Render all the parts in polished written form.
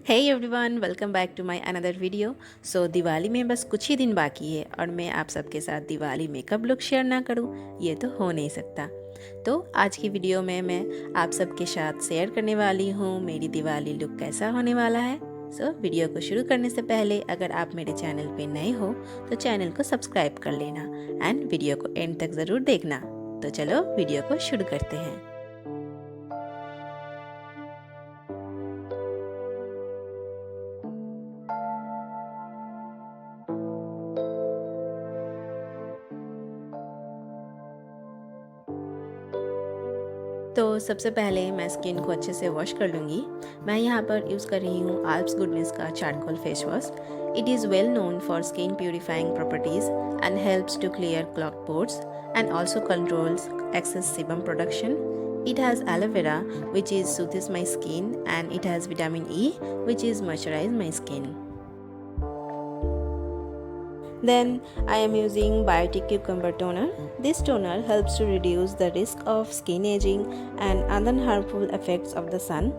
Hey everyone, welcome back to my another video. Diwali में बस कुछ ही दिन बाकी है और मैं आप सबके साथ दिवाली मेकअप लुक शेयर ना करूं, ये तो हो नहीं सकता। तो आज की वीडियो में मैं आप सबके साथ शेयर करने वाली हूं मेरी दिवाली लुक कैसा होने वाला है। वीडियो को शुरू करने से पहले अगर आप मेरे चैनल पे नए हो तो चैनल को सब्सक्राइब कर लेना एंड वीडियो को एंड तक ज़रूर देखना। तो चलो वीडियो को शुरू करते हैं। तो सबसे पहले मैं स्किन को अच्छे से वॉश कर लूँगी। मैं यहाँ पर यूज़ कर रही हूँ आल्प्स गुडनेस का charcoal face wash. It is well known for skin purifying properties and helps to clear clogged pores and also controls excess sebum production. It has aloe vera which is soothes my skin and it has vitamin E which is moisturize my skin. Then I am using Biotic Cucumber Toner. This toner helps to reduce the risk of skin aging and other harmful effects of the sun,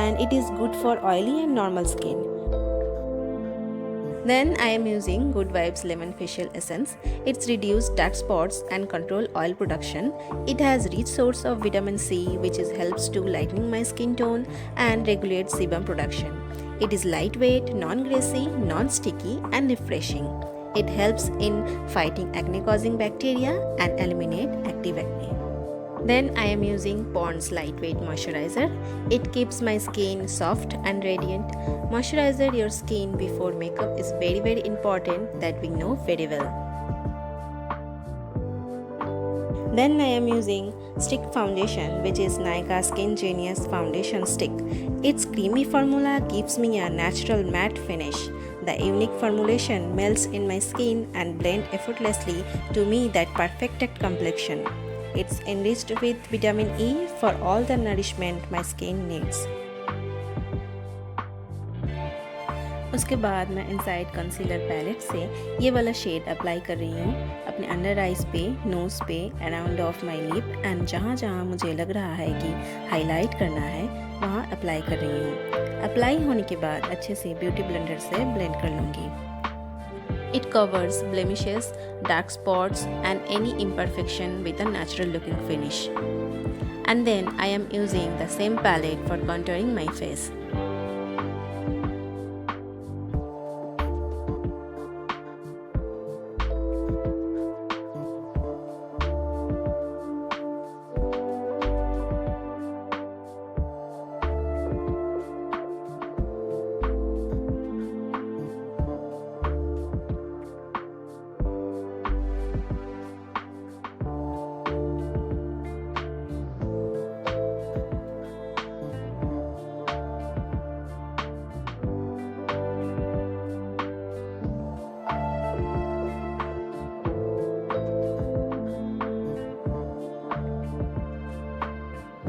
and it is good for oily and normal skin. Then I am using Good Vibes Lemon Facial Essence. It's reduced dark spots and control oil production. It has rich source of vitamin C which helps to lightening my skin tone and regulate sebum production. It is lightweight, non-greasy, non-sticky and refreshing. It helps in fighting acne causing bacteria and eliminate active acne. Then I am using Pond's lightweight moisturizer. It keeps my skin soft and radiant. Moisturize your skin before makeup is very important, that we know very well. Then I am using Stick Foundation, which is Nykaa Skin Genius Foundation Stick. Its creamy formula gives me a natural matte finish. The unique formulation melts in my skin and blends effortlessly to me that perfect complexion. It's enriched with vitamin E for all the nourishment my skin needs. उसके बाद मैं inside concealer palette से ये वाला shade apply कर रही हूँ अपने अंडर आइज पे, नोज़ पे, around of my lip and जहाँ जहाँ मुझे लग रहा है कि हाईलाइट करना है वहाँ अप्लाई कर रही हूँ। अप्लाई होने के बाद अच्छे से ब्यूटी ब्लेंडर से ब्लेंड कर लूँगी। It covers blemishes, dark spots and any imperfection with a natural looking finish. And then I am using the same palette for contouring my face.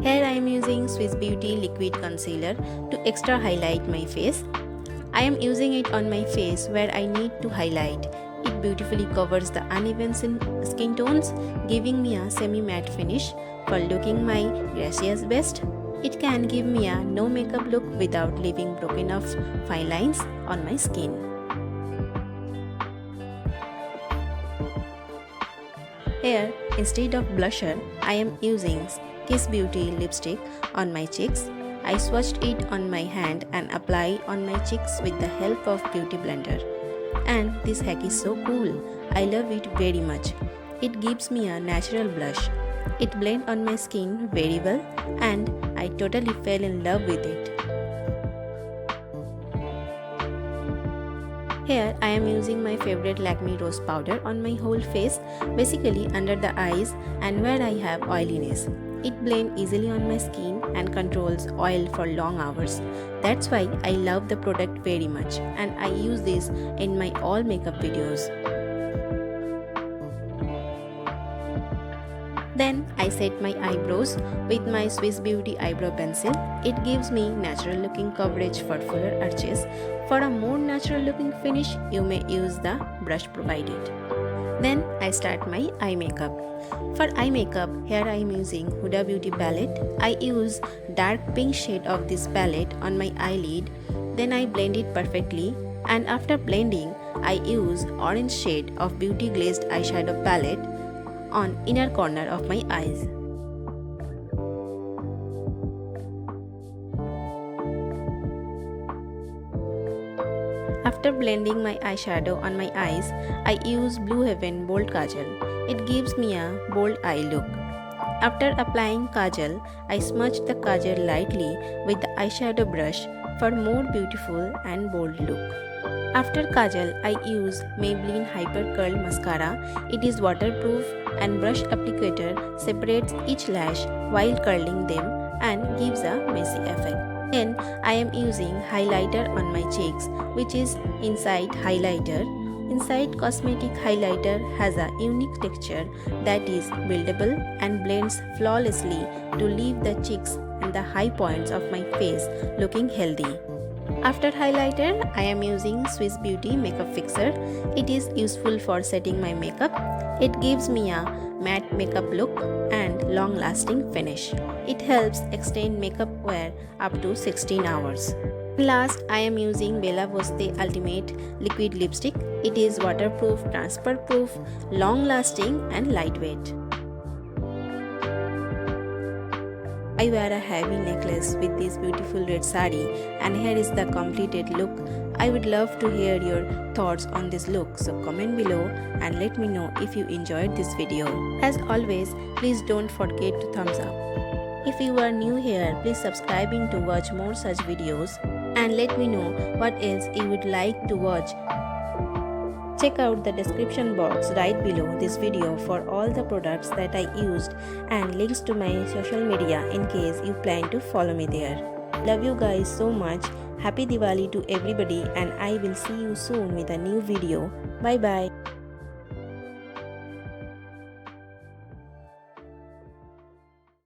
Here I am using Swiss Beauty Liquid Concealer to extra highlight my face. I am using it on my face where I need to highlight. It beautifully covers the uneven skin tones, giving me a semi-matte finish for looking my gracious best. It can give me a no makeup look without leaving broken off fine lines on my skin. Here, instead of blusher, I am using Kiss Beauty lipstick on my cheeks. I swatched it on my hand and apply on my cheeks with the help of Beauty Blender. And this hack is so cool. I love it very much. It gives me a natural blush. It blends on my skin very well and I totally fell in love with it. Here I am using my favorite Lakme Rose Powder on my whole face, basically under the eyes and where I have oiliness. It blends easily on my skin and controls oil for long hours. That's why I love the product very much and I use this in my all makeup videos. Then I set my eyebrows with my Swiss Beauty eyebrow pencil. It gives me natural looking coverage for fuller arches. For a more natural looking finish, you may use the brush provided. Then I start my eye makeup. For eye makeup, here I am using Huda Beauty palette. I use dark pink shade of this palette on my eyelid. Then I blend it perfectly, and after blending, I use orange shade of Beauty Glazed eyeshadow palette on inner corner of my eyes. After blending my eyeshadow on my eyes, I use Blue Heaven Bold Kajal. It gives me a bold eye look. After applying kajal, I smudge the kajal lightly with the eyeshadow brush for more beautiful and bold look. After kajal, I use Maybelline Hyper Curl Mascara. It is waterproof and brush applicator separates each lash while curling them and gives a messy effect. Then I am using highlighter on my cheeks, which is Insight Highlighter. Insight Cosmetic Highlighter has a unique texture that is buildable and blends flawlessly to leave the cheeks and the high points of my face looking healthy. After highlighter, I am using Swiss Beauty Makeup Fixer. It is useful for setting my makeup. It gives me a matte makeup look and long-lasting finish. It helps extend makeup wear up to 16 hours. Last, I am using Bella Voste Ultimate Liquid Lipstick. It is waterproof, transfer proof, long-lasting and lightweight. I wear a heavy necklace with this beautiful red sari, and here is the completed look. I would love to hear your thoughts on this look, so comment below and let me know if you enjoyed this video. As always, please don't forget to thumbs up. If you are new here, please subscribe to watch more such videos and let me know what else you would like to watch. Check out the description box right below this video for all the products that I used and links to my social media in case you plan to follow me there. Love you guys so much. Happy Diwali to everybody, and I will see you soon with a new video. Bye bye.